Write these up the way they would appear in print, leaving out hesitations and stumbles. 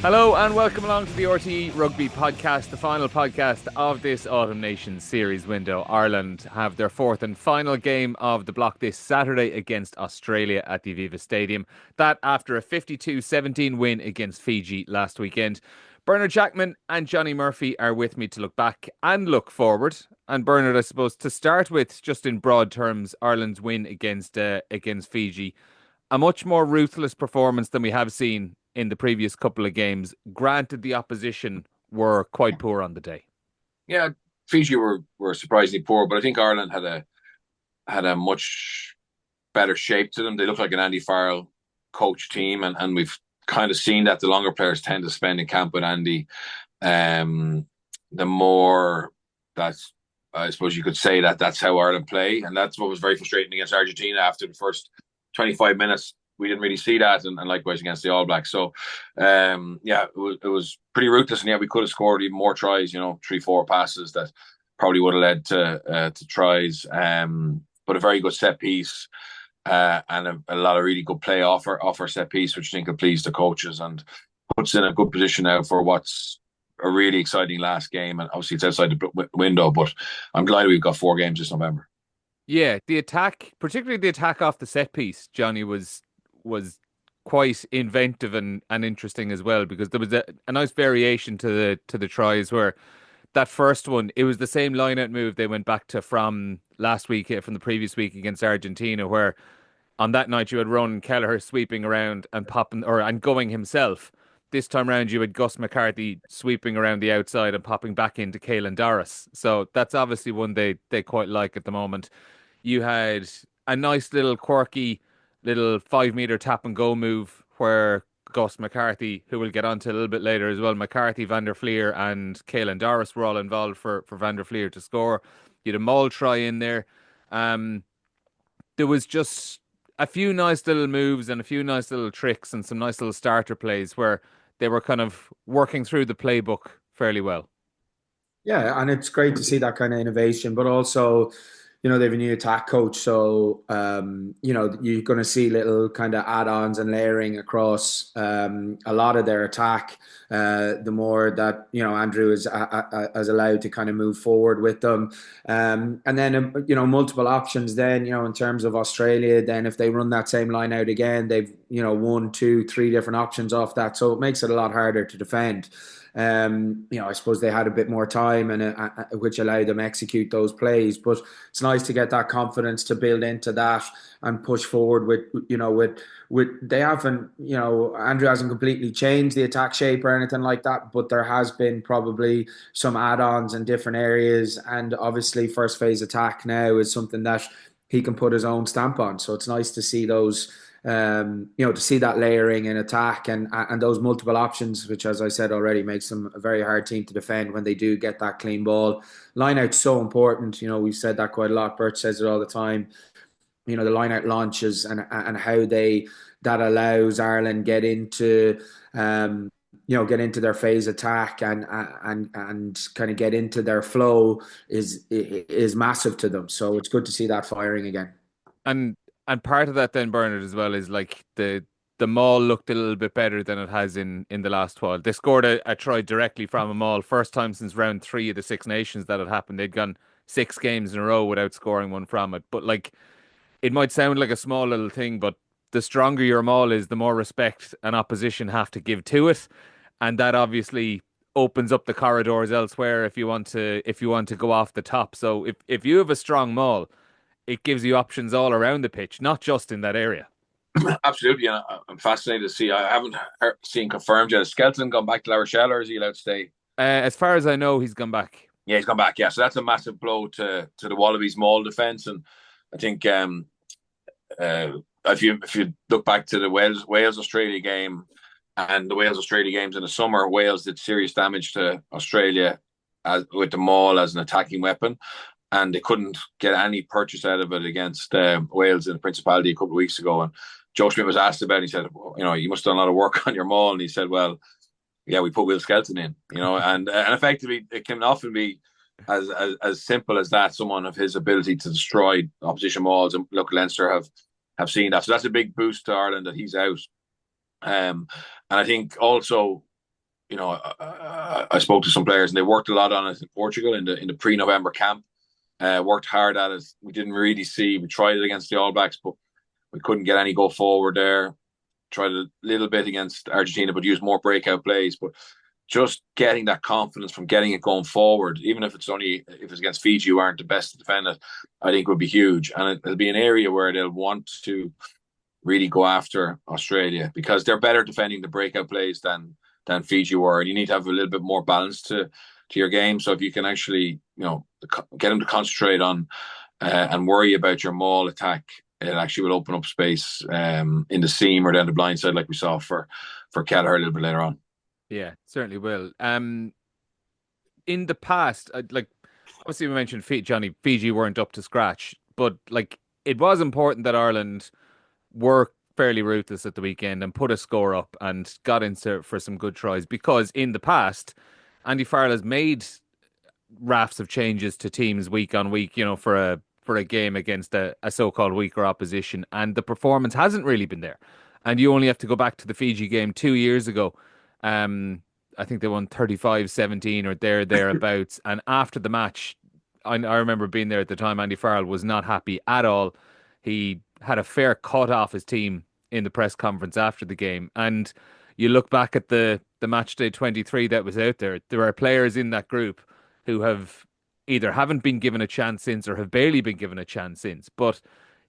Hello and welcome along to the RTÉ Rugby podcast, the final podcast of this Autumn Nations series window. Ireland have their fourth and final game of the block this Saturday against Australia at the Aviva Stadium. That after a 52-17 win against Fiji last weekend. Bernard Jackman and Johnny Murphy are with me to look back and look forward. And Bernard, I suppose, to start with, just in broad terms, Ireland's win against Fiji. A much more ruthless performance than we have seen in the previous couple of games. Granted, the opposition were quite poor on the day. Yeah, Fiji were surprisingly poor, but I think Ireland had a much better shape to them. They look like an Andy Farrell coach team, and we've kind of seen that the longer players tend to spend in camp with Andy. The more that's, I suppose you could say that's how Ireland play, and that's what was very frustrating against Argentina after the first 25 minutes. We didn't really see that, and likewise against the All Blacks. So, it was pretty ruthless, and we could have scored even more tries. 3-4 passes that probably would have led to tries. But a very good set piece, and a lot of really good play off our set piece, which I think will please the coaches and puts in a good position now for what's a really exciting last game. And obviously, it's outside the window, but I'm glad we've got 4 games this November. Yeah, the attack, particularly the attack off the set piece, Johnny, was quite inventive and interesting as well, because there was a nice variation to the tries, where that first one, it was the same line-out move they went back to from last week, from the previous week against Argentina, where on that night you had Ronan Kelleher sweeping around and popping and going himself. This time round you had Gus McCarthy sweeping around the outside and popping back into Caelan Doris. So that's obviously one they quite like at the moment. You had a nice little quirky little 5 meter tap and go move where Gus McCarthy, who we'll get onto a little bit later as well, McCarthy, Van der Fleer and Caelan Doris were all involved for Van der Fleer to score. You had a maul try in there. There was just a few nice little moves and a few nice little tricks and some nice little starter plays where they were kind of working through the playbook fairly well. Yeah, and it's great to see that kind of innovation, but also, they have a new attack coach. So, you're going to see little kind of add-ons and layering across a lot of their attack. The more that, Andrew is allowed to kind of move forward with them. And then, multiple options then, in terms of Australia, then if they run that same line out again, they've, 1, 2, 3 different options off that. So it makes it a lot harder to defend. I suppose they had a bit more time, and which allowed them to execute those plays. But it's nice to get that confidence to build into that and push forward with they haven't, Andrew hasn't completely changed the attack shape or anything like that, but there has been probably some add-ons in different areas, and obviously first phase attack now is something that he can put his own stamp on. So it's nice to see those. To see that layering in attack and those multiple options, which, as I said already, makes them a very hard team to defend when they do get that clean ball. Line out's so important. We've said that quite a lot. Bert says it all the time. The line out launches and how that allows Ireland get into their phase attack and kind of get into their flow is massive to them. So it's good to see that firing again. And part of that then, Bernard, as well, is like the maul looked a little bit better than it has in the last while. They scored a try directly from a maul, first time since round 3 of the Six Nations that had happened. They'd gone 6 games in a row without scoring one from it. But like, it might sound like a small little thing, but the stronger your maul is, the more respect an opposition have to give to it. And that obviously opens up the corridors elsewhere if you want to go off the top. So if you have a strong maul, it gives you options all around the pitch, not just in that area. Absolutely, and I'm fascinated to see. I haven't seen confirmed yet. Has Skelton gone back to La Rochelle, or is he allowed to stay? As far as I know, he's gone back. Yeah, he's gone back. Yeah, so that's a massive blow to the Wallabies' maul defence, and I think if you look back to the Wales Australia game and the Wales Australia games in the summer, Wales did serious damage to Australia with the maul as an attacking weapon. And they couldn't get any purchase out of it against Wales in the Principality a couple of weeks ago. And Joe Schmidt was asked about it. He said, you must have done a lot of work on your maul. And he said, well, yeah, we put Will Skelton in, and effectively it can often be as simple as that. Someone of his ability to destroy opposition mauls, and look, Leinster have seen that. So that's a big boost to Ireland that he's out. And I think also I spoke to some players and they worked a lot on it in Portugal in the pre-November camp. Worked hard at it. We didn't really see. We tried it against the All Blacks, but we couldn't get any go forward there. Tried a little bit against Argentina, but used more breakout plays. But just getting that confidence from getting it going forward, even if it's against Fiji, who aren't the best to defend it, I think would be huge. And it'll be an area where they'll want to really go after Australia because they're better defending the breakout plays than Fiji were. And you need to have a little bit more balance to your game. So if you can actually, get them to concentrate on and worry about your maul attack, it actually will open up space in the seam or down the blind side, like we saw for Kelleher a little bit later on. Yeah, certainly will. In the past, obviously we mentioned Fiji weren't up to scratch, but it was important that Ireland were fairly ruthless at the weekend and put a score up and got into for some good tries because in the past, Andy Farrell has made rafts of changes to teams week on week, for a game against a so-called weaker opposition, and the performance hasn't really been there. And you only have to go back to the Fiji game 2 years ago. I think they won 35-17 or thereabouts. And after the match, I remember being there at the time, Andy Farrell was not happy at all. He had a fair cut off his team in the press conference after the game. And you look back at the match day 23 that was out there, there are players in that group who have either haven't been given a chance since or have barely been given a chance since. But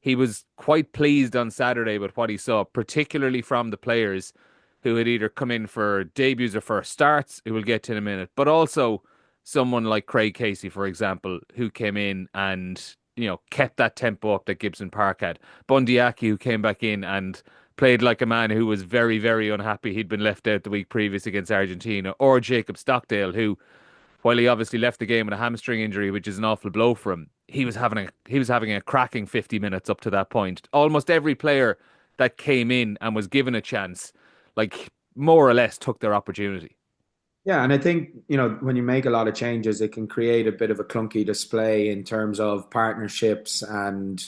he was quite pleased on Saturday with what he saw, particularly from the players who had either come in for debuts or first starts, who we'll get to in a minute, but also someone like Craig Casey, for example, who came in and, kept that tempo up that Gibson Park had. Bundy Aki, who came back in and played like a man who was very, very unhappy he'd been left out the week previous against Argentina, or Jacob Stockdale, who, while he obviously left the game with a hamstring injury, which is an awful blow for him, he was having a cracking 50 minutes up to that point. Almost every player that came in and was given a chance, more or less took their opportunity. Yeah, and I think, when you make a lot of changes, it can create a bit of a clunky display in terms of partnerships and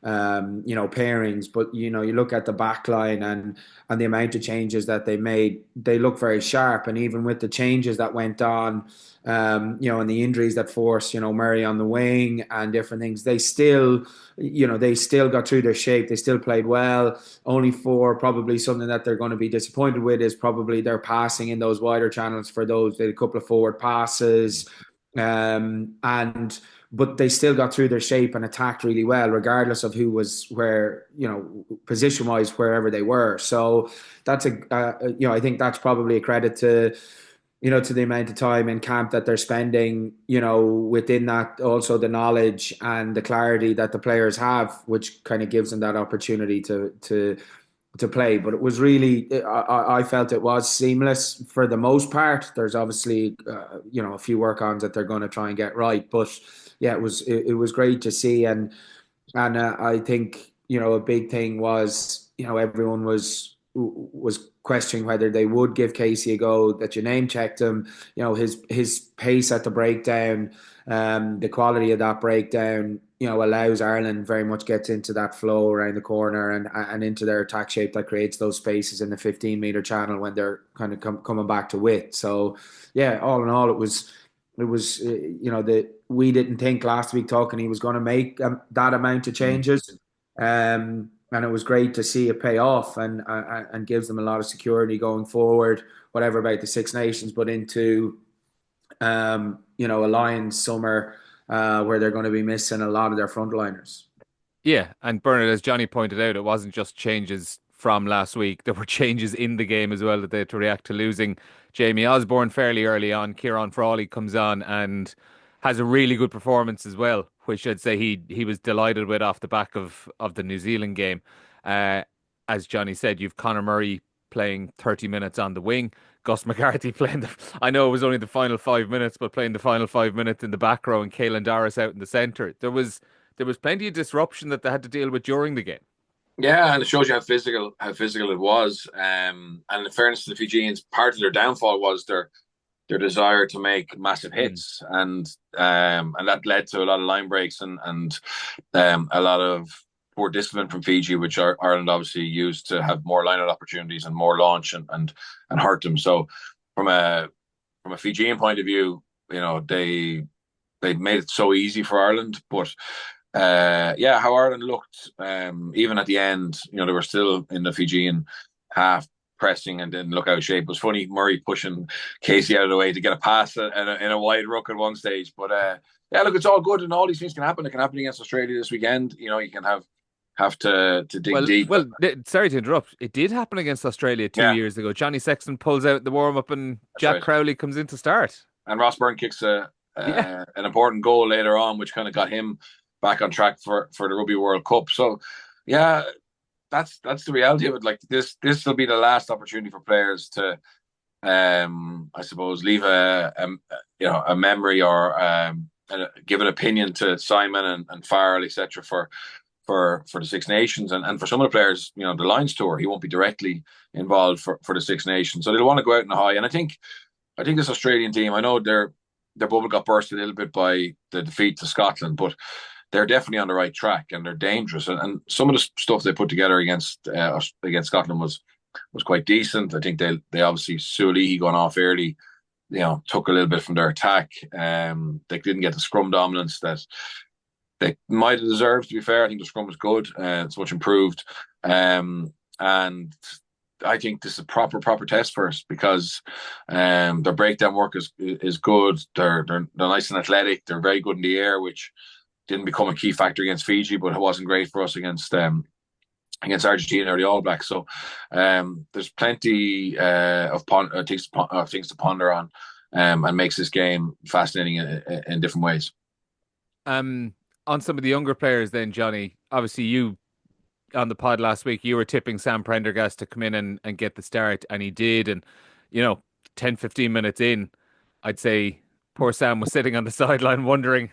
pairings. But you look at the back line and the amount of changes that they made, they look very sharp. And even with the changes that went on, and the injuries that forced, Murray on the wing and different things, they still got through their shape. They still played well. Only for probably something that they're going to be disappointed with is probably their passing in those wider channels for those. They had a couple of forward passes, but they still got through their shape and attacked really well, regardless of who was where, position wise, wherever they were. So that's I think that's probably a credit to the amount of time in camp that they're spending, within that, also the knowledge and the clarity that the players have, which kind of gives them that opportunity to play. But it was really, I felt it was seamless for the most part. There's obviously, a few work-ons that they're going to try and get right. But yeah, it was great to see. And I think, a big thing was, everyone was questioning whether they would give Casey a go, that you name checked him, his pace at the breakdown, the quality of that breakdown, allows Ireland very much gets into that flow around the corner and into their attack shape that creates those spaces in the 15-meter channel when they're kind of coming back to width. So yeah, all in all, it was that we didn't think last week talking he was going to make that amount of changes. And it was great to see it pay off and gives them a lot of security going forward, whatever about the Six Nations, but into, a Lions summer where they're going to be missing a lot of their frontliners. Yeah, and Bernard, as Johnny pointed out, it wasn't just changes from last week. There were changes in the game as well that they had to react to losing Jamie Osborne fairly early on. Kieran Frawley comes on and has a really good performance as well, which I'd say he was delighted with off the back of the New Zealand game. As Johnny said, you've Conor Murray playing 30 minutes on the wing. Gus McCarthy playing I know it was only the final 5 minutes, but playing the final 5 minutes in the back row and Caelan Doris out in the centre. There was plenty of disruption that they had to deal with during the game. Yeah, and it shows you how physical it was. And in fairness to the Fijians, part of their downfall was their desire to make massive hits, and that led to a lot of line breaks and a lot of poor discipline from Fiji, which Ireland obviously used to have more line-out opportunities and more launch and hurt them. So from a Fijian point of view, they made it so easy for Ireland. But how Ireland looked, even at the end, they were still in the Fijian half pressing and didn't look out of shape. It was funny, Murray pushing Casey out of the way to get a pass in a wide ruck at one stage. But look, it's all good, and all these things can happen. It can happen against Australia this weekend. You can have to dig deep. Well, sorry to interrupt. It did happen against Australia 2 years ago. Johnny Sexton pulls out the warm up, and Jack Crowley comes in to start. And Ross Byrne kicks an important goal later on, which kind of got him back on track for the Rugby World Cup. So, yeah, that's the reality of it. Like this will be the last opportunity for players to, I suppose, leave a memory or give an opinion to Simon and Farrell, etc. for the Six Nations, and for some of the players, the Lions tour, he won't be directly involved for the Six Nations, so they'll want to go out in a high. And I think this Australian team, I know their bubble got burst a little bit by the defeat to Scotland, but they're definitely on the right track and they're dangerous. And some of the stuff they put together against Scotland was quite decent. I think they obviously, Suolihi going off early, took a little bit from their attack. They didn't get the scrum dominance that they might have deserved, to be fair. I think the scrum was good. It's much improved. And I think this is a proper test for us because their breakdown work is good. They're nice and athletic. They're very good in the air, which didn't become a key factor against Fiji, but it wasn't great for us against Argentina or the All Blacks. So there's plenty of things to ponder on, and makes this game fascinating in different ways. On some of the younger players then, Johnny, obviously you, on the pod last week, you were tipping Sam Prendergast to come in and get the start, and he did. And, 10, 15 minutes in, I'd say poor Sam was sitting on the sideline wondering,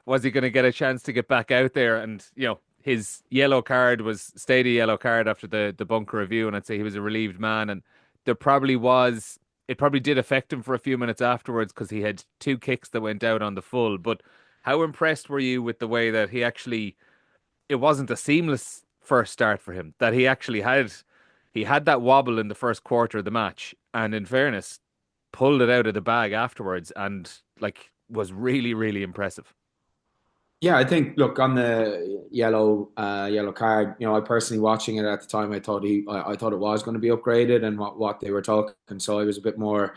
was he going to get a chance to get back out there? And, his yellow card stayed a yellow card after the bunker review, and I'd say he was a relieved man. And it probably did affect him for a few minutes afterwards because he had 2 kicks that went out on the full. But how impressed were you with the way that it wasn't a seamless first start for him, that he actually had that wobble in the first quarter of the match, and in fairness, pulled it out of the bag afterwards and was really, really impressive. Yeah, I think, look, on the yellow card, I personally, watching it at the time, I thought it was going to be upgraded and what they were talking. So I was a bit more,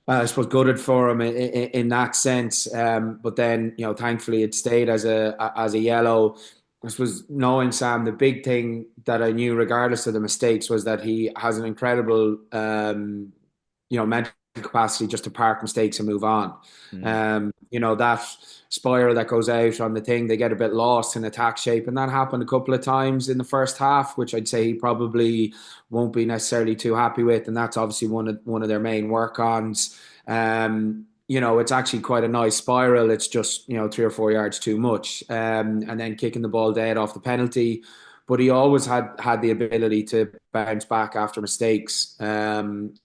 I suppose, gutted for him in that sense. But then, thankfully it stayed as a yellow. I suppose, knowing Sam, the big thing that I knew, regardless of the mistakes, was that he has an incredible, mental capacity just to park mistakes and move on. That spiral that goes out on the thing, they get a bit lost in attack shape, and that happened a couple of times in the first half, which I'd say he probably won't be necessarily too happy with, and that's obviously one of their main work-ons. It's actually quite a nice spiral. It's just 3 or 4 yards too much, and then kicking the ball dead off the penalty. But he always had the ability to bounce back after mistakes, and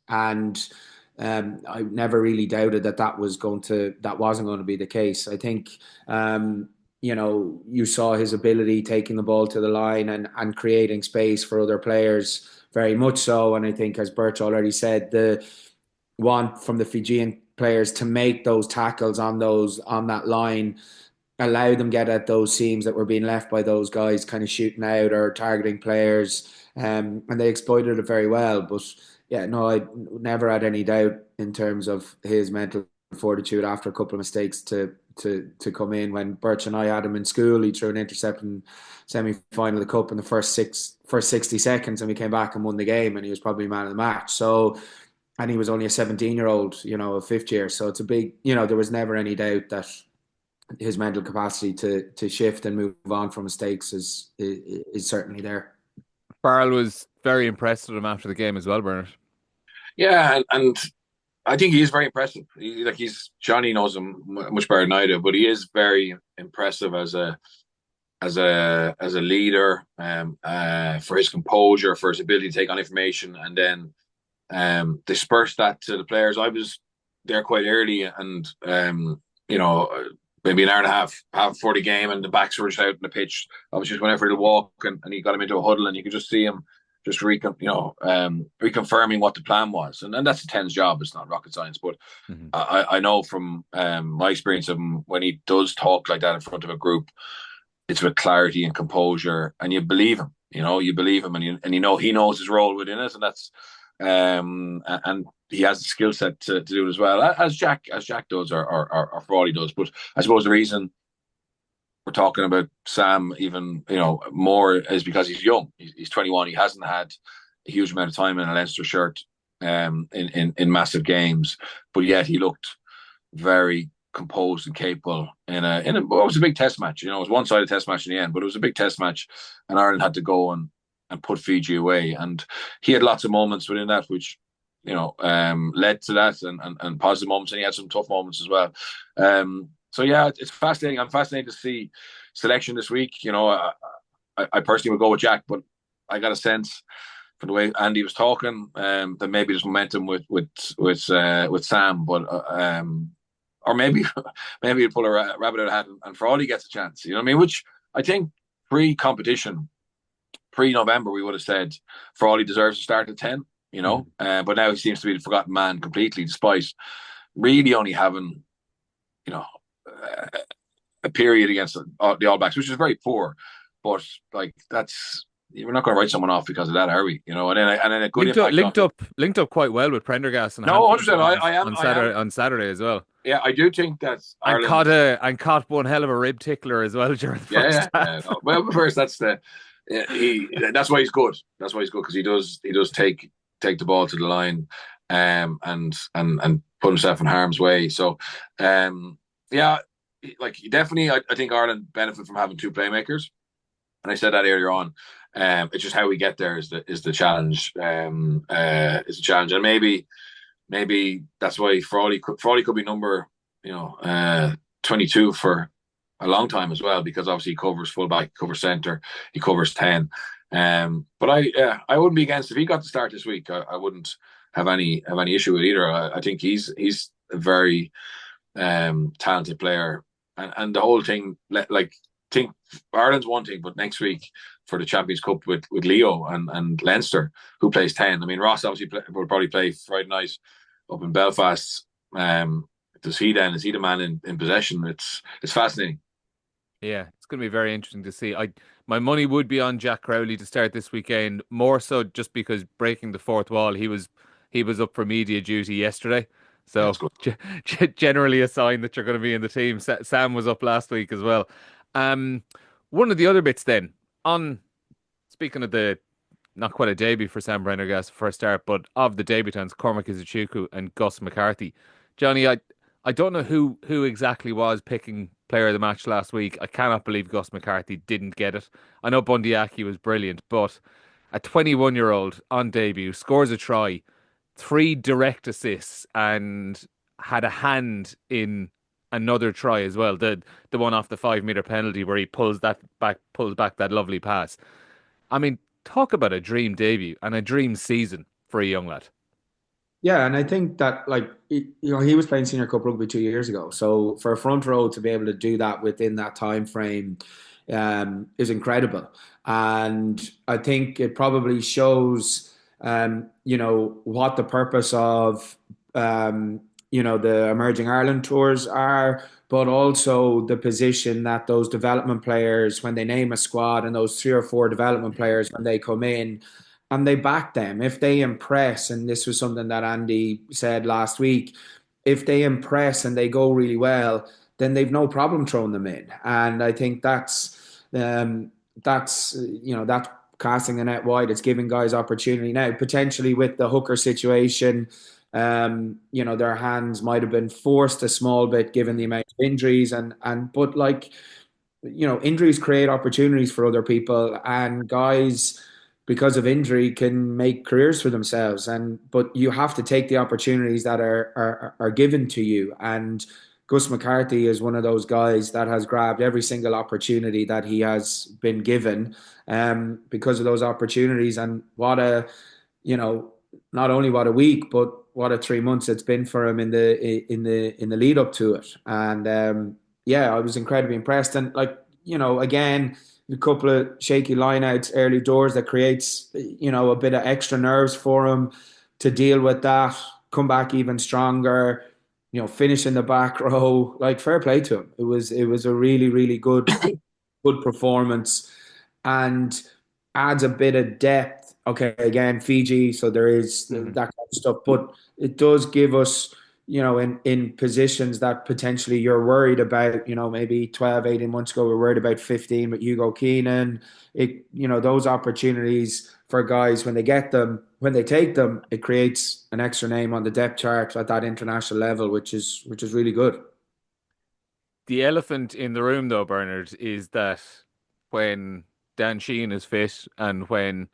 I never really doubted that wasn't going to be the case. I think, you saw his ability taking the ball to the line and creating space for other players, very much so. And I think, as Birch already said, the want from the Fijian players to make those tackles on that line, allow them get at those seams that were being left by those guys kind of shooting out or targeting players, and they exploited it very well. But yeah, no, I never had any doubt in terms of his mental fortitude after a couple of mistakes to come in. When Birch and I had him in school, he threw an intercept in semi-final of the cup in the first 60 seconds, and we came back and won the game, and he was probably man of the match. So, and he was only a 17-year-old, a fifth year. So it's a big, there was never any doubt that his mental capacity to shift and move on from mistakes is certainly there. Farrell was very impressed with him after the game as well, Bernard. Yeah, and I think he is very impressive. Johnny knows him much better than I do, but he is very impressive as a leader, for his composure, for his ability to take on information and then disperse that to the players. I was there quite early, and maybe an hour and a half before the game, and the backs were just out on the pitch. I was just going out for a walk, and he got him into a huddle, and you could just see him just reconfirming what the plan was, and that's the ten's job. It's not rocket science, but Mhm. I know from my experience of him, when he does talk like that in front of a group, it's with clarity and composure, and you believe him. You believe him, and he knows his role within it, and that's and he has the skill set to do it as well, as Jack does, or Frawley does. But I suppose the reason we're talking about Sam even more is because he's young. He's 21. He hasn't had a huge amount of time in a Leinster shirt in massive games, but yet he looked very composed and capable what was a big test match. It was one-sided test match in the end, but it was a big test match, and Ireland had to go and put Fiji away, and he had lots of moments within that which led to that, and positive moments, and he had some tough moments as well. So yeah, it's fascinating. I'm fascinated to see selection this week. I personally would go with Jack, but I got a sense from the way Andy was talking that maybe there's momentum with Sam, but or maybe he'd pull a rabbit out of the hat and Frawley gets a chance. You know what I mean? Which I think pre-competition, pre-November, we would have said Frawley deserves to start at 10. But now he seems to be the forgotten man completely, despite really only having a period against the All Blacks, which is very poor. But we're not going to write someone off because of that, are we? And then a good linked up quite well with Prendergast and no, 100%. I am on Saturday as well. Yeah, I do think that's and caught one hell of a rib tickler as well during the first half. No. Well, first that's that's why he's good. That's why he's good, because he does take the ball to the line, and put himself in harm's way. So, definitely, I think Ireland benefit from having two playmakers, and I said that earlier on. It's just how we get there is the challenge. Is the challenge, and maybe that's why Frawley could be number 22 for a long time as well, because obviously he covers fullback, he covers centre, he covers 10. But I wouldn't be against if he got to start this week. I wouldn't have any issue with either. I think he's a very talented player, and the whole thing, think Ireland's one thing, but next week for the Champions Cup with Leo and Leinster, who plays 10? I mean, Ross obviously will probably play Friday night up in Belfast. Is he the man in possession? It's fascinating. Yeah, it's going to be very interesting to see. My money would be on Jack Crowley to start this weekend, more so just because breaking the fourth wall. He was up for media duty yesterday, so generally a sign that you're going to be in the team. Sam was up last week as well. One of the other bits then, on speaking of the not quite a debut for Sam Prendergast first start, but of the debutants, Cormac Izuchuku and Gus McCarthy. Johnny, I don't know who exactly was picking player of the match last week. I cannot believe Gus McCarthy didn't get it. I know Bundyaki was brilliant, but a 21-year-old on debut scores a try, 3 direct assists, and had a hand in another try as well. The one off the 5-meter penalty where he pulls back that lovely pass. I mean, talk about a dream debut and a dream season for a young lad. Yeah, and I think that he was playing Senior Cup rugby 2 years ago. So for a front row to be able to do that within that time frame is incredible. And I think it probably shows what the purpose of the Emerging Ireland tours are, but also the position that those development players, when they name a squad, and those 3 or 4 development players, when they come in and they back them, if they impress, and this was something that Andy said last week, if they impress and they go really well, then they've no problem throwing them in. And I think that's casting the net wide. It's giving guys opportunity now, potentially with the hooker situation. Their hands might have been forced a small bit given the amount of injuries, but injuries create opportunities for other people, and guys, because of injury, can make careers for themselves. But you have to take the opportunities that are given to you. And Gus McCarthy is one of those guys that has grabbed every single opportunity that he has been given, because of those opportunities. And not only what a week, but what a 3 months it's been for him in the lead up to it. And I was incredibly impressed. And again, a couple of shaky lineouts early doors that creates, a bit of extra nerves for him to deal with that, come back even stronger, finish in the back row. Like, fair play to him. It was a really, really good performance, and adds a bit of depth. Okay, again, Fiji, so there is that Mhm. kind of stuff, but it does give us, in positions that potentially you're worried about, maybe 12, 18 months ago, we're worried about 15 with Hugo Keenan. Those opportunities for guys when they get them, when they take them, it creates an extra name on the depth chart at that international level, which is really good. The elephant in the room, though, Bernard, is that when Dan Sheehan is fit and when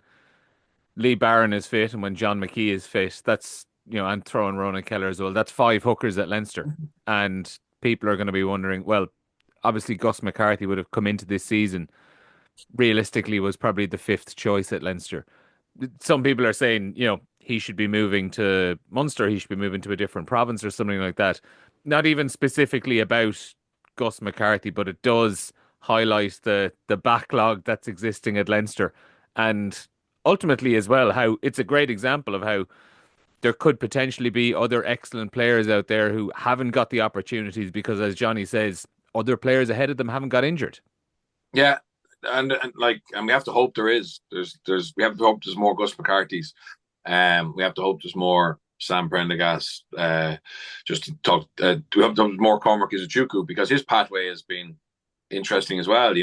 Lee Barron is fit and when John McKee is fit, that's, and throwing Ronan Keller as well, that's five hookers at Leinster. And people are going to be wondering, well, obviously Gus McCarthy would have come into this season, realistically was probably the fifth choice at Leinster. Some people are saying, he should be moving to Munster, he should be moving to a different province or something like that. Not even specifically about Gus McCarthy, but it does highlight the backlog that's existing at Leinster. And ultimately as well, how it's a great example of how there could potentially be other excellent players out there who haven't got the opportunities because, as Johnny says, other players ahead of them haven't got injured. Yeah, and we have to hope we have to hope there's more Gus McCarthy's. We have to hope there's more Sam Prendergast. Just to talk, we have to have more Cormac Izuchuku because his pathway has been interesting as well.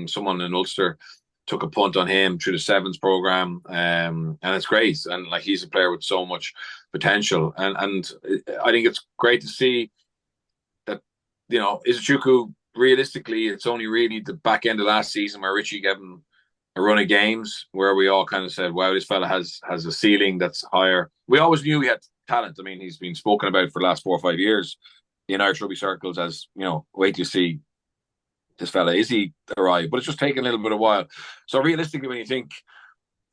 Someone in Ulster took a punt on him through the sevens program, and it's great. And like he's a player with so much potential, and I think it's great to see that Izuchuku. Realistically, it's only really the back end of last season where Richie gave him a run of games where we all kind of said, "Wow, this fella has a ceiling that's higher." We always knew he had talent. I mean, he's been spoken about for the last 4 or 5 years in Irish rugby circles as wait till you see this fella, is he arrived? But it's just taken a little bit of a while. So realistically, when you think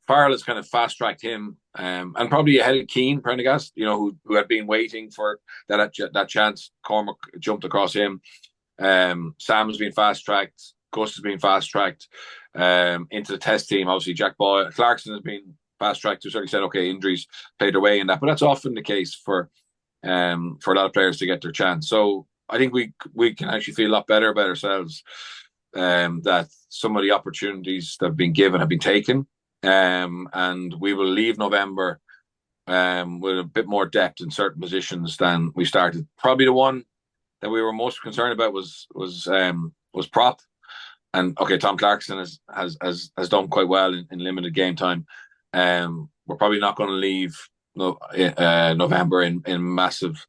Farrell has kind of fast tracked him, and probably ahead of Keane Prendergast, who had been waiting for that chance. Cormac jumped across him. Sam's been fast tracked. Gus has been fast tracked into the test team. Obviously, Jack Boyle, Clarkson has been fast tracked to a certain extent. Okay, injuries played their way in that, but that's often the case for a lot of players to get their chance. So I think we can actually feel a lot better about ourselves that some of the opportunities that have been given have been taken, and we will leave November with a bit more depth in certain positions than we started. Probably the one that we were most concerned about was prop. And okay, Tom Clarkson has done quite well in limited game time. We're probably not going to leave November in massive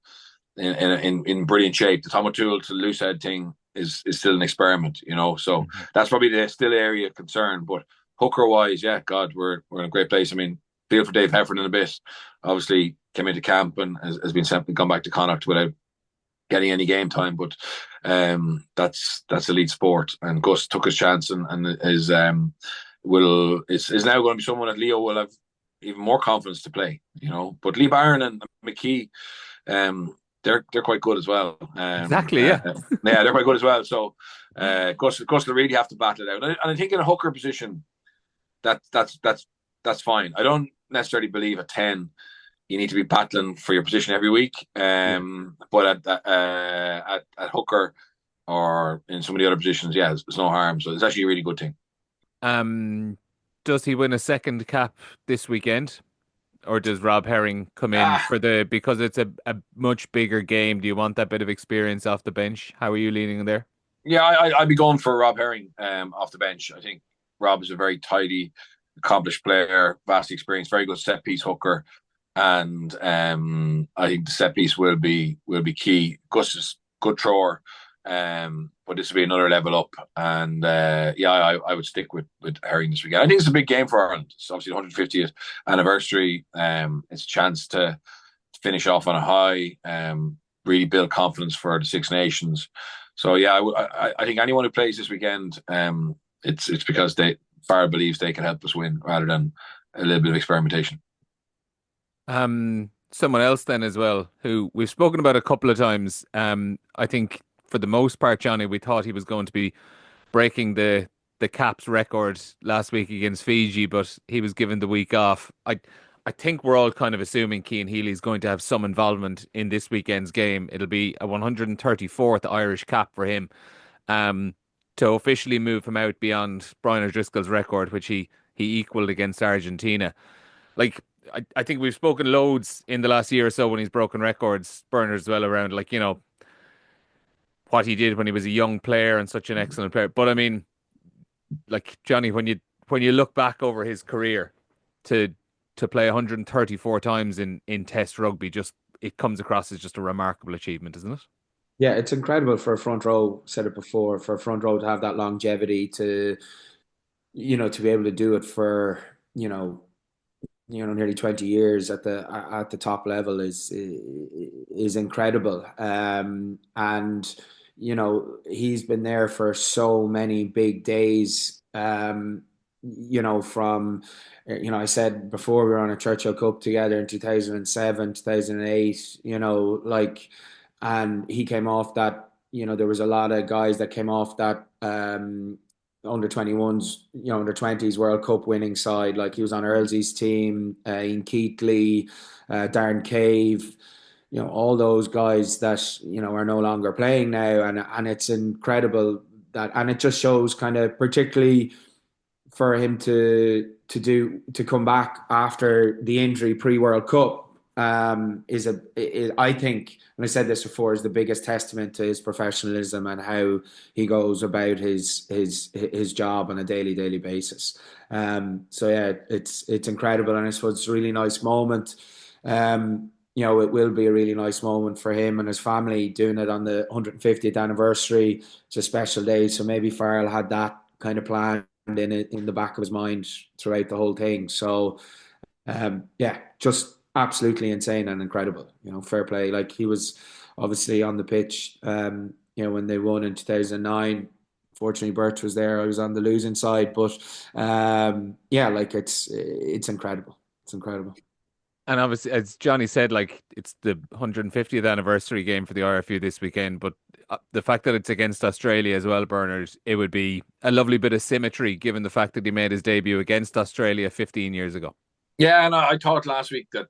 in brilliant shape. The Tom O'Toole to Loosehead thing is still an experiment, So that's probably the still area of concern. But hooker wise, yeah, God, we're in a great place. I mean, feel for Dave Heffernan a bit. Obviously, came into camp and has been sent and gone back to Connacht without getting any game time, but that's elite sport. And Gus took his chance and is now going to be someone that Leo will have even more confidence to play. But Lee Barron and McKee, they're quite good as well. Exactly, yeah. Yeah, they're quite good as well. So Gus will really have to battle it out. And I think in a hooker position, that's fine. I don't necessarily believe at 10 you need to be battling for your position every week. But at hooker or in some of the other positions, yeah, there's no harm. So it's actually a really good thing. Does he win a second cap this weekend? Or does Rob Herring come in because it's a much bigger game? Do you want that bit of experience off the bench? How are you leaning there? Yeah, I'd be going for Rob Herring off the bench. I think Rob is a very tidy, accomplished player, vast experience, very good set piece hooker. And I think the set piece will be key. Gus is good thrower, but this will be another level up. And I would stick with Herring this weekend. I think it's a big game for Ireland. It's obviously the 150th anniversary. It's a chance to finish off on a high, really build confidence for the Six Nations. So yeah, I think anyone who plays this weekend, it's because Farrell believes they can help us win rather than a little bit of experimentation. Someone else then as well, who we've spoken about a couple of times. I think for the most part, Johnny, we thought he was going to be breaking the the caps record last week against Fiji, but he was given the week off. I think we're all kind of assuming Cian Healy's going to have some involvement in this weekend's game. It'll be a 134th Irish cap for him, um, to officially move him out beyond Brian O'Driscoll's record, which he equalled against Argentina. Like, I think we've spoken loads in the last year or so when he's broken records, Bernard as well, around, like, what he did when he was a young player and such an excellent player. But I mean, like, Johnny, when you look back over his career, to play 134 times in Test rugby, just it comes across as just a remarkable achievement, isn't it? Yeah, it's incredible for a front row, said it before, for a front row to have that longevity to be able to do it for, nearly 20 years at the top level is incredible. And he's been there for so many big days. From I said before, we were on a Churchill Cup together in 2007, 2008. And he came off that. There was a lot of guys that came off that. Under 21s, under 20s World Cup winning side. Like, he was on Earlsey's team, Ian Keatley, Darren Cave, all those guys that, are no longer playing now. And it's incredible and it just shows, kind of, particularly for him to come back after the injury pre-World Cup, I think, and I said this before, is the biggest testament to his professionalism and how he goes about his job on a daily basis. So yeah, it's incredible, and I suppose it's a really nice moment. It will be a really nice moment for him and his family, doing it on the 150th anniversary. It's a special day, so maybe Farrell had that kind of planned in the back of his mind throughout the whole thing. So yeah, just absolutely insane and incredible. Fair play. Like, he was obviously on the pitch, when they won in 2009. Fortunately, Birch was there. I was on the losing side, but yeah, like, it's incredible. It's incredible. And obviously, as Johnny said, like, it's the 150th anniversary game for the RFU this weekend, but the fact that it's against Australia as well, Bernard, it would be a lovely bit of symmetry given the fact that he made his debut against Australia 15 years ago. Yeah, and I thought last week that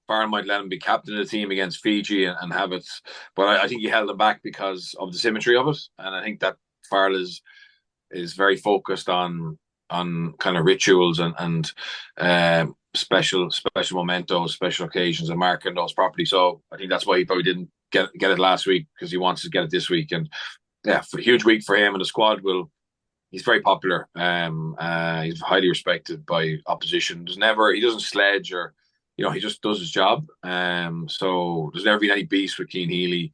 Farrell might let him be captain of the team against Fiji and have it, but I think he held him back because of the symmetry of it, and I think that Farrell is very focused on kind of rituals and special mementos, special occasions, and marking those properly. So I think that's why he probably didn't get it last week, because he wants to get it this week. And yeah, for a huge week for him, and the squad will. He's very popular. He's highly respected by opposition. He doesn't sledge, or he just does his job. So there's never been any beef with Cian Healy,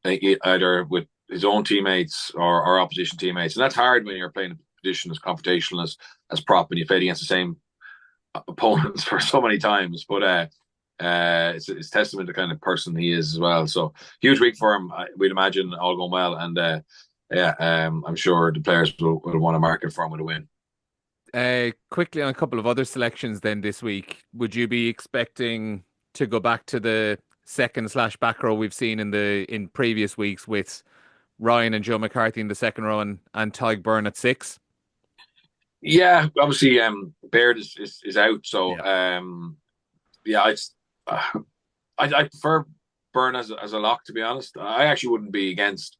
either with his own teammates or opposition teammates, and that's hard when you're playing a position as confrontational as prop, and you played against the same opponents for so many times. But it's testament to the kind of person he is as well. So huge week for him. We'd imagine all going well, and I'm sure the players will want to mark it for him with a win. Quickly on a couple of other selections then this week, would you be expecting to go back to the second/back row we've seen in previous weeks, with Ryan and Joe McCarthy in the second row and Tadhg Beirne at 6? Yeah, obviously, Baird is out, so yeah, I prefer Beirne as a lock, to be honest. I actually wouldn't be against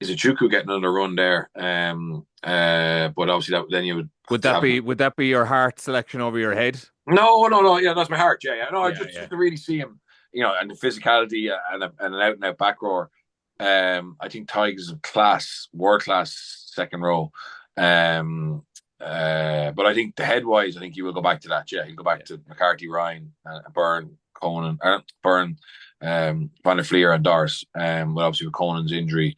Izuchuku getting another run there, but obviously then you would that be your heart selection over your head? No, yeah, that's my heart. Yeah. No, yeah, just to really see him, and the physicality and an out and out back rower. I think Tadhg is a world class second row. But I think the head wise, I think he will go back to that. Yeah, he'll go back to McCarthy, Ryan, Beirne, Conan, Beirne, Van der Fleer, and Doris. But obviously with Conan's injury,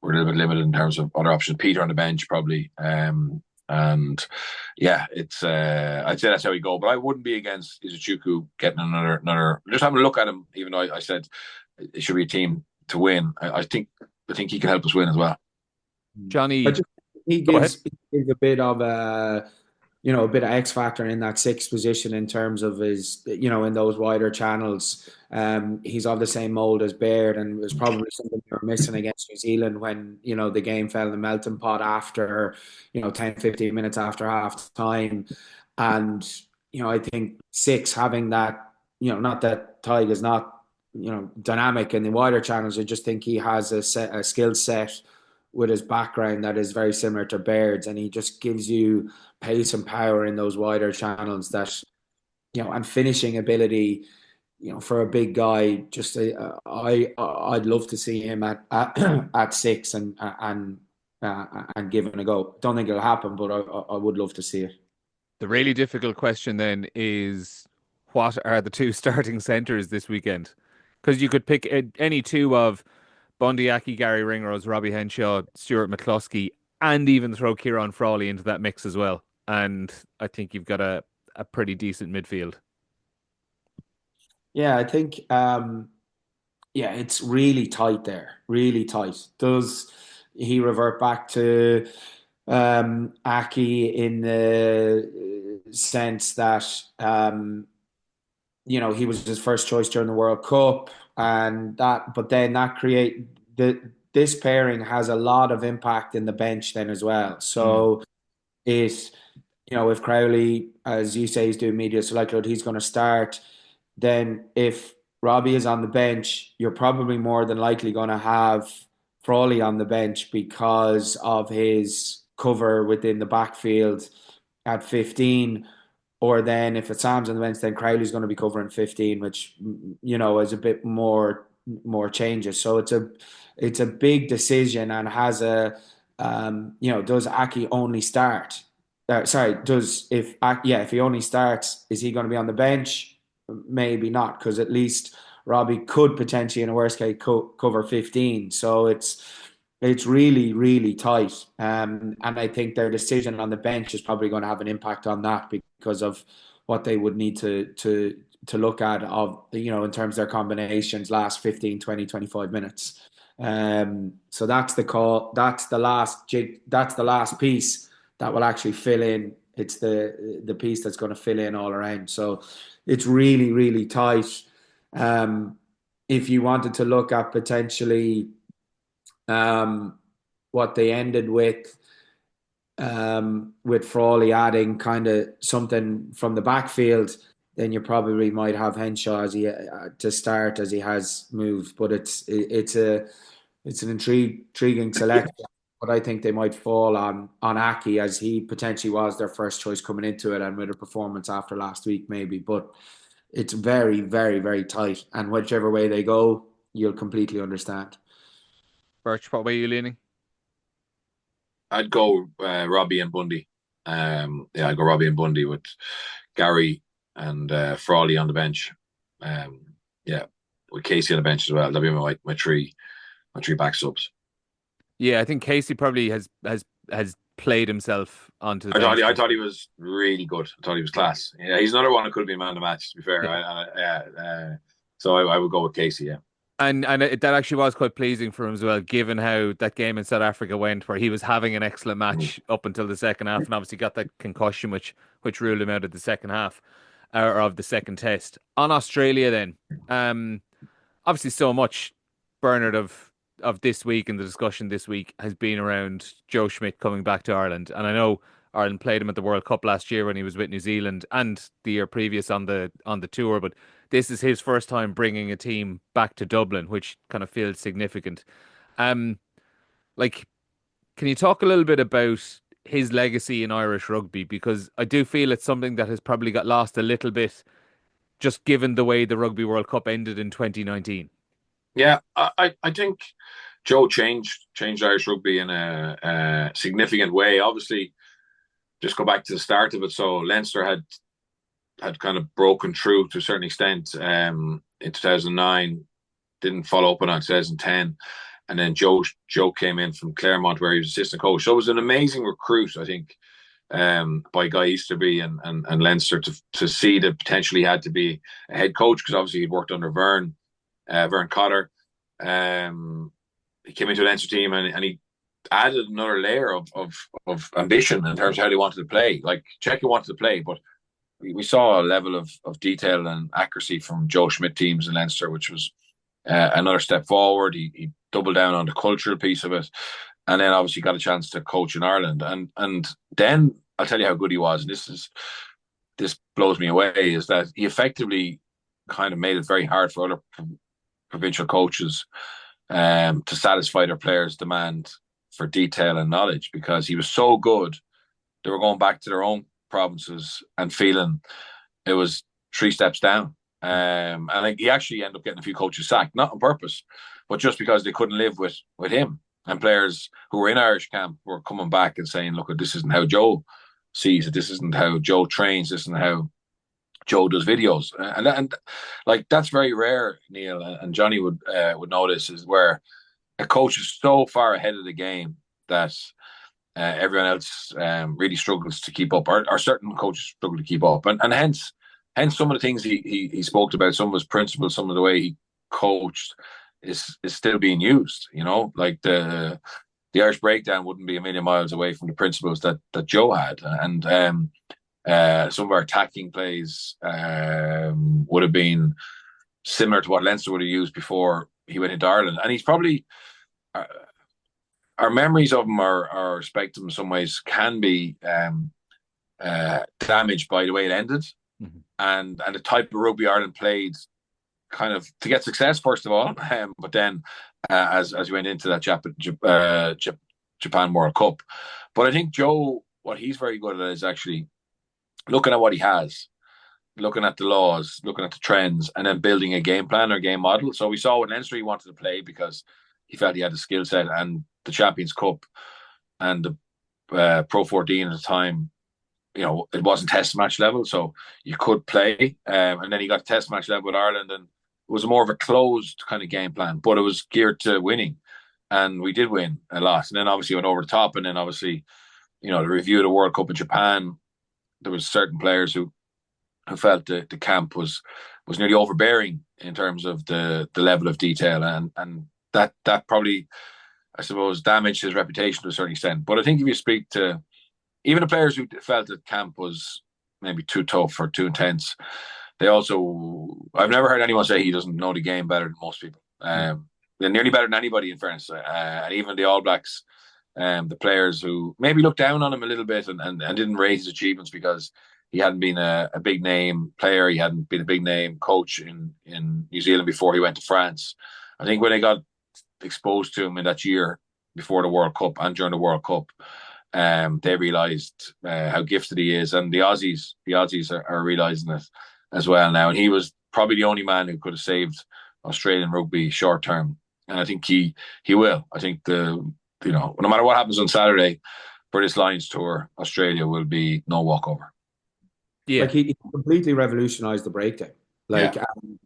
we're a little bit limited in terms of other options. Peter on the bench probably. And yeah, it's I'd say that's how we go. But I wouldn't be against Izuchuku getting another. Just having a look at him, even though I said it should be a team to win. I think he can help us win as well. Johnny, he gives a bit of a a bit of X factor in that sixth position in terms of his, in those wider channels. He's of the same mold as Baird, and it was probably something we were missing against New Zealand when, the game fell in the melting pot after, 10, 15 minutes after half time. And, I think six having that, not that Tig is not, dynamic in the wider channels. I just think he has a skill set with his background that is very similar to Baird's, and he just gives you pace and power in those wider channels that, and finishing ability, for a big guy. Just I'd love to see him at six and give it a go. Don't think it'll happen, but I would love to see it. The really difficult question then is, what are the two starting centres this weekend? Because you could pick any two of Bundy Aki, Gary Ringrose, Robbie Henshaw, Stuart McCluskey, and even throw Kieran Frawley into that mix as well. And I think you've got a pretty decent midfield. Yeah, I think it's really tight there, really tight. Does he revert back to Aki in the sense that he was his first choice during the World Cup, and that, but then that this pairing has a lot of impact in the bench then as well. So it, if Crowley, as you say, is doing media, so likelihood he's going to start. Then if Robbie is on the bench, you're probably more than likely going to have Frawley on the bench because of his cover within the backfield at 15. Or then if it's Sam's on the bench, then Crowley's going to be covering 15, which, is a bit more changes. So it's a big decision, and has does Aki only start? If he only starts, is he going to be on the bench? Maybe not, because at least Robbie could potentially, in a worst case, cover 15. So it's really, really tight. And I think their decision on the bench is probably going to have an impact on that because of what they would need to look at in terms of their combinations last 15, 20, 25 minutes. So that's the call. That's the last jig. That's the last piece that will actually fill in. It's the piece that's going to fill in all around. So it's really, really tight. If you wanted to look at potentially what they ended with Frawley adding kind of something from the backfield, then you probably might have Henshaw to start, as he has moved. But it's an intriguing selection. But I think they might fall on Aki, as he potentially was their first choice coming into it, and with a performance after last week maybe. But it's very, very, very tight, and whichever way they go, you'll completely understand. Birch, what way are you leaning? I'd go Robbie and Bundy. I'd go Robbie and Bundy with Gary and Frawley on the bench. With Casey on the bench as well. That'll be my three back subs. Yeah, I think Casey probably has played himself onto the bench. I thought he was really good. I thought he was class. Yeah, he's another one who could be man of the match, to be fair. Yeah. So I would go with Casey, yeah. And that actually was quite pleasing for him as well, given how that game in South Africa went, where he was having an excellent match up until the second half, and obviously got that concussion, which ruled him out of the second half, or of the second test. On Australia then, obviously so much, Bernard, of this week and the discussion this week has been around Joe Schmidt coming back to Ireland. And I know Ireland played him at the World Cup last year when he was with New Zealand, and the year previous on the tour, but this is his first time bringing a team back to Dublin, which kind of feels significant. Can you talk a little bit about his legacy in Irish rugby? Because I do feel it's something that has probably got lost a little bit, just given the way the Rugby World Cup ended in 2019. Yeah, I think Joe changed Irish rugby in a significant way. Obviously, just go back to the start of it. So Leinster had kind of broken through to a certain extent in 2009, didn't follow up on it in 2010. And then Joe came in from Claremont, where he was assistant coach. So it was an amazing recruit, I think, by Guy Easterby and Leinster to see that potentially had to be a head coach, because obviously he'd worked under Vern Cotter. He came into a Leinster team and he added another layer of ambition in terms of how they wanted to play. Like Czechia wanted to play, but we saw a level of detail and accuracy from Joe Schmidt teams in Leinster, which was another step forward. He doubled down on the cultural piece of it, and then obviously got a chance to coach in Ireland. And then I'll tell you how good he was. And this blows me away, is that he effectively kind of made it very hard for other provincial coaches to satisfy their players' demand for detail and knowledge, because he was so good. They were going back to their own provinces and feeling it was 3 steps down. And he actually ended up getting a few coaches sacked, not on purpose, but just because they couldn't live with him. And players who were in Irish camp were coming back and saying, look, this isn't how Joe sees it. This isn't how Joe trains. This isn't how Joe does videos. And like, that's very rare, Neil, and Johnny would know this, is where a coach is so far ahead of the game that everyone else really struggles to keep up, or certain coaches struggle to keep up. And hence some of the things he spoke about, some of his principles, some of the way he coached is still being used. You know, like the Irish breakdown wouldn't be a million miles away from the principles that Joe had. And some of our attacking plays would have been similar to what Leinster would have used before he went into Ireland. And he's probably our memories of him, our respect of him in some ways, can be damaged by the way it ended, and the type of rugby Ireland played, kind of to get success first of all, but then as we went into that Japan World Cup. But I think Joe, what he's very good at is actually looking at what he has, looking at the laws, looking at the trends, and then building a game plan or game model. So we saw what Leinster he wanted to play because he felt he had the skill set, and the Champions Cup and the Pro 14 at the time, you know, it wasn't test match level, so you could play. And then he got test match level with Ireland, and it was more of a closed kind of game plan, but it was geared to winning. And we did win a lot. And then obviously went over the top. And then obviously, you know, the review of the World Cup in Japan, there was certain players who felt the camp was nearly overbearing in terms of the level of detail. And that probably, I suppose, damaged his reputation to a certain extent. But I think if you speak to even the players who felt that camp was maybe too tough or too intense, they also, I've never heard anyone say he doesn't know the game better than most people. They're nearly better than anybody, in fairness. And even the All Blacks, the players who maybe looked down on him a little bit and didn't raise his achievements because he hadn't been a big name player, he hadn't been a big name coach in New Zealand before he went to France. I think when they got exposed to him in that year before the World Cup and during the World Cup, they realised how gifted he is, and the Aussies are realising it as well now. And he was probably the only man who could have saved Australian rugby short term, and I think he will. I think no matter what happens on Saturday for this Lions tour, Australia will be no walkover. Yeah, like he completely revolutionised the breakdown. Like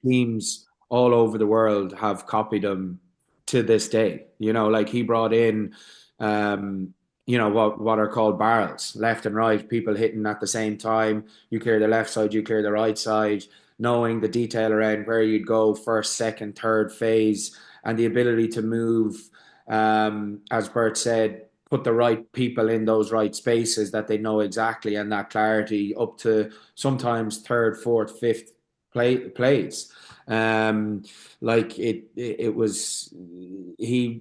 teams all over the world have copied him to this day. You know, like he brought in, what are called barrels, left and right, people hitting at the same time. You clear the left side, you clear the right side, knowing the detail around where you'd go first, second, third phase, and the ability to move, as Bert said, put the right people in those right spaces that they know exactly, and that clarity up to sometimes third, fourth, fifth plays. Like it was, he's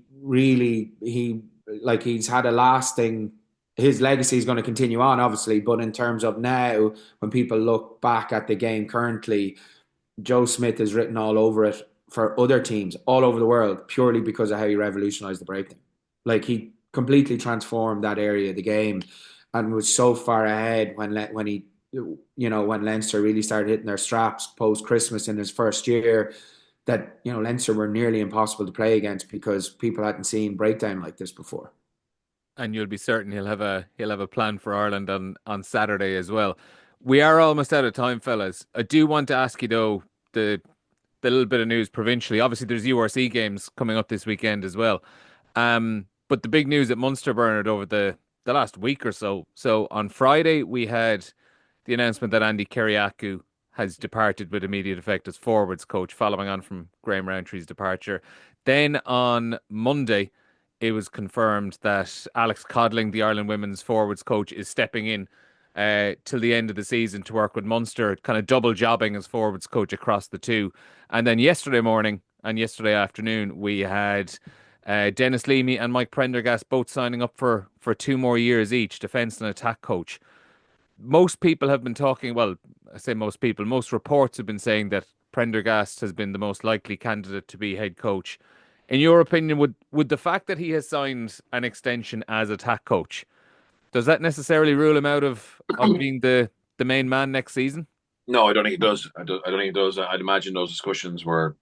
had a lasting, his legacy is going to continue on, obviously, but in terms of now, when people look back at the game currently, Joe Schmidt is written all over it for other teams all over the world, purely because of how he revolutionized the breakdown. Like he completely transformed that area of the game and was so far ahead when Leinster really started hitting their straps post Christmas in his first year, that Leinster were nearly impossible to play against because people hadn't seen breakdown like this before. and you'll be certain he'll have a plan for Ireland on Saturday as well. We are almost out of time, fellas. I do want to ask you though, the little bit of news provincially. Obviously, there's URC games coming up this weekend as well. But the big news at Munster, Bernard, over the last week or so. So on Friday, we had the announcement that Andy Kyriakou has departed with immediate effect as forwards coach, following on from Graham Roundtree's departure. Then on Monday, it was confirmed that Alex Codling, the Ireland women's forwards coach, is stepping in till the end of the season to work with Munster, kind of double jobbing as forwards coach across the two. And then yesterday morning and yesterday afternoon, we had Denis, Leamy and Mike Prendergast both signing up for 2 more years each, defence and attack coach. Most people have been talking, well, I say most people, most reports have been saying that Prendergast has been the most likely candidate to be head coach. In your opinion, would the fact that he has signed an extension as attack coach, does that necessarily rule him out of being the main man next season? No, I don't think it does. I don't think it does. I'd imagine those discussions were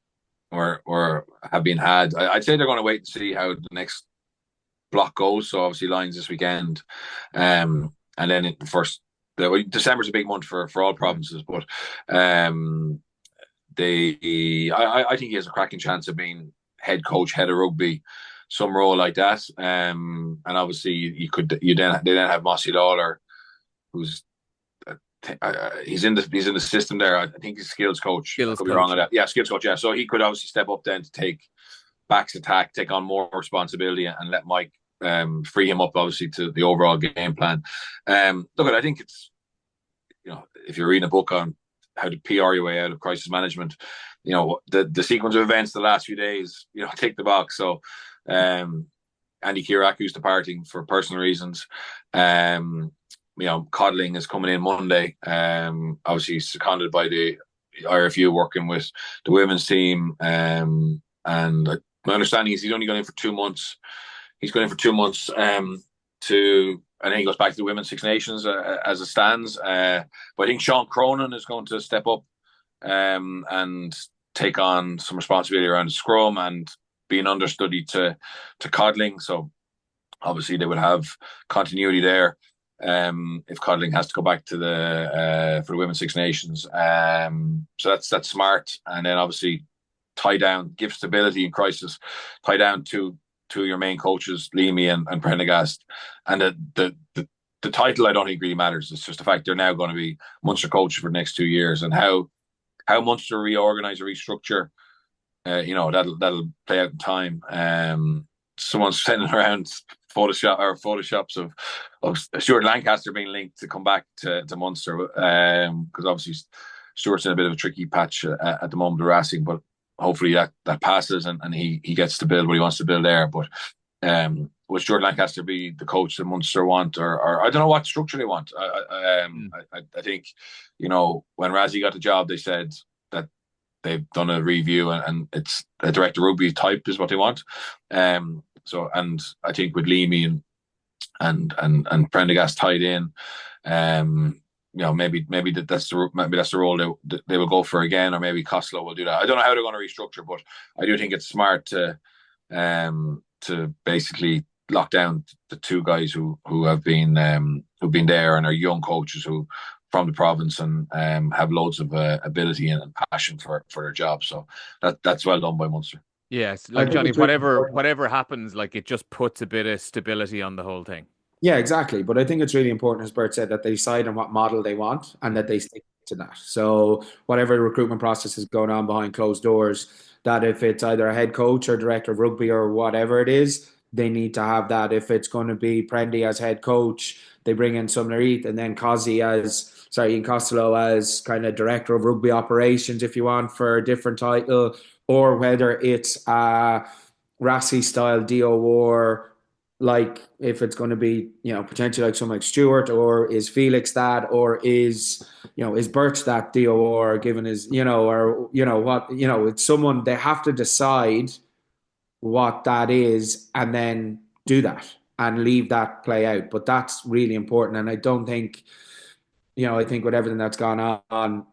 have been had. I'd say they're going to wait and see how the next block goes. So obviously Lions this weekend, and then December's a big month for all provinces. But I think he has a cracking chance of being head coach, head of rugby, some role like that. And obviously they then have Mossy Lawler, who's he's in the system there. I think he's skills coach. I could be wrong on that. Yeah, skills coach. Yeah, so he could obviously step up then to take backs attack, take on more responsibility, and let Mike free him up obviously to the overall game plan. Look, I think it's, if you're reading a book on how to PR your way out of crisis management, the sequence of events the last few days, tick the box. So Andy Kiraku's departing for personal reasons. Codling is coming in Monday. Obviously seconded by the IRFU, working with the women's team. And my understanding is he's only going in for 2 months. He's going in for 2 months and then he goes back to the Women's Six Nations as it stands. But I think Sean Cronin is going to step up and take on some responsibility around the scrum and be an understudy to Codling. So obviously they would have continuity there. If Codling has to go back to for the Women's Six Nations. So that's smart. And then obviously give stability in crisis, tie down to your main coaches, Leamy and Prendergast. And the title I don't think really matters. It's just the fact they're now going to be Munster coaches for the next 2 years, and how Munster reorganise or restructure, that'll play out in time. Someone's sending around photoshops of Stuart Lancaster being linked to come back to Munster, because obviously Stuart's in a bit of a tricky patch at the moment of Racing, but hopefully that passes and he gets to build what he wants to build there. But will Stuart Lancaster be the coach that Munster want, or I don't know what structure they want. I think, when Razzie got the job, they said that they've done a review and it's a director rugby type is what they want. So, and I think with Leamy and Prendergast tied in, maybe that's the role they will go for again, or maybe Costello will do that. I don't know how they're going to restructure, but I do think it's smart to basically lock down the two guys who have been there and are young coaches who from the province and have loads of ability and passion for their job. So that's well done by Munster. Yes, like Johnny, whatever happens, like it just puts a bit of stability on the whole thing. Yeah, exactly. But I think it's really important, as Bert said, that they decide on what model they want and that they stick to that. So whatever recruitment process is going on behind closed doors, that if it's either a head coach or director of rugby or whatever it is, they need to have that. If it's going to be Prendy as head coach, they bring in Sumner Eat, and then Ian Costello as kind of director of rugby operations, if you want, for a different title, or whether it's a Rassie style DOR, like if it's going to be, potentially like someone like Stewart, or is Felix that, or is Birch that DOR given his, it's someone, they have to decide what that is and then do that and leave that play out. But that's really important. And I don't think, I think with everything that's gone on,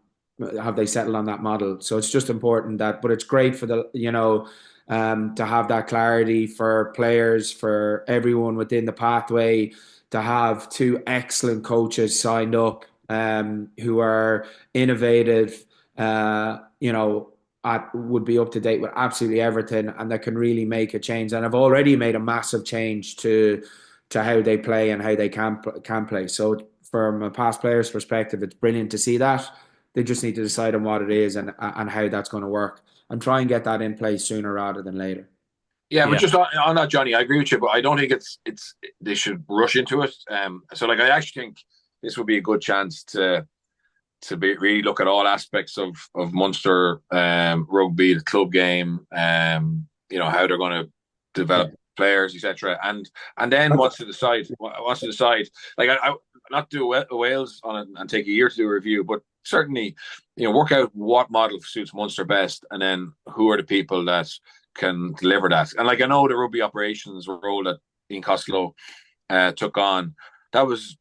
have they settled on that model? So it's just important but it's great for to have that clarity for players, for everyone within the pathway, to have two excellent coaches signed up who are innovative, would be up to date with absolutely everything, and that can really make a change. And have already made a massive change to how they play and how they can play. So from a past player's perspective, it's brilliant to see that. They just need to decide on what it is and how that's going to work, and try and get that in place sooner rather than later. Yeah, but Yeah. just on that, Johnny, I agree with you, but I don't think it's they should rush into it. So like I actually think this would be a good chance to be really look at all aspects of Munster rugby, the club game, how they're going to develop players, etc. And then wants to decide. Like I not do a Wales on it and take a year to do a review, but certainly work out what model suits Munster best, and then who are the people that can deliver that. And like I know the rugby operations role that Ian Costello took on, that was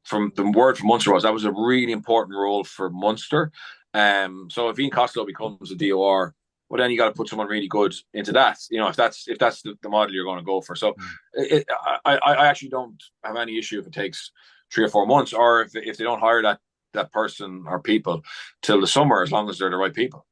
from the word from Munster was that was a really important role for Munster. So if Ian Costello becomes a DOR, well then you got to put someone really good into that. If that's the model you're going to go for. So I actually don't have any issue if it takes 3 or 4 months, or if they don't hire that person or people till the summer, as long as they're the right people.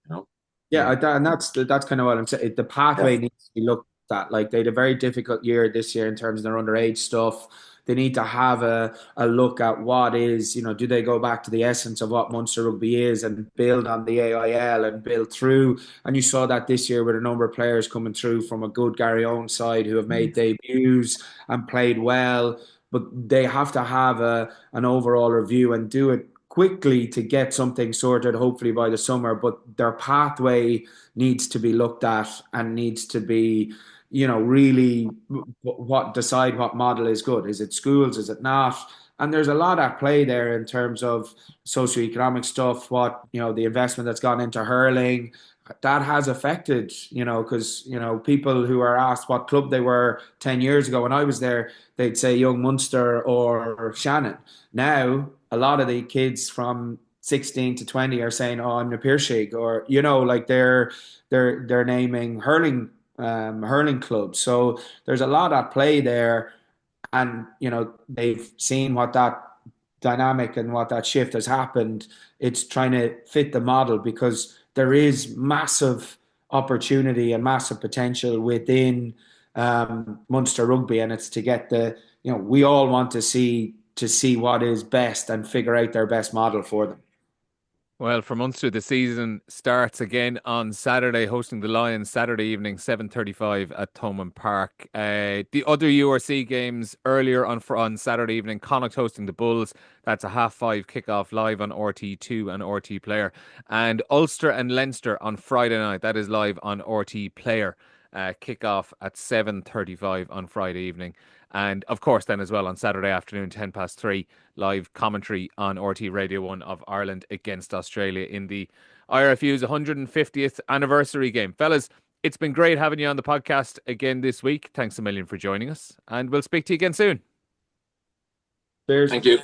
Yeah, and that's kind of what I'm saying. The pathway needs to be looked at. Like they had a very difficult year this year in terms of their underage stuff. They need to have a look at what is, do they go back to the essence of what Munster Rugby is and build on the AIL and build through. And you saw that this year with a number of players coming through from a good Gary Owen side who have made debuts and played well. But they have to have an overall review and do it quickly to get something sorted, hopefully by the summer. But their pathway needs to be looked at and needs to be, really decide what model is good. Is it schools? Is it not? And there's a lot at play there in terms of socioeconomic stuff, what, the investment that's gone into hurling. That has affected, because, people who are asked what club they were 10 years ago when I was there, they'd say Young Munster or Shannon. Now, a lot of the kids from 16 to 20 are saying, "Oh, I'm the Piershig," or like they're naming hurling clubs. So there's a lot at play there, and they've seen what that dynamic and what that shift has happened. It's trying to fit the model because there is massive opportunity and massive potential within Munster Rugby, and it's to get we all want to see what is best and figure out their best model for them. Well, for Munster, the season starts again on Saturday, hosting the Lions Saturday evening, 7:35 at Thomond Park. The other URC games earlier on Saturday evening, Connacht hosting the Bulls. That's a 5:30 kickoff live on RT2 and RT Player. And Ulster and Leinster on Friday night. That is live on RT Player. Kickoff at 7:35 on Friday evening. And of course, then as well on Saturday afternoon, 3:10, live commentary on RT Radio 1 of Ireland against Australia in the IRFU's 150th anniversary game. Fellas, it's been great having you on the podcast again this week. Thanks a million for joining us, and we'll speak to you again soon. Cheers. Thank you.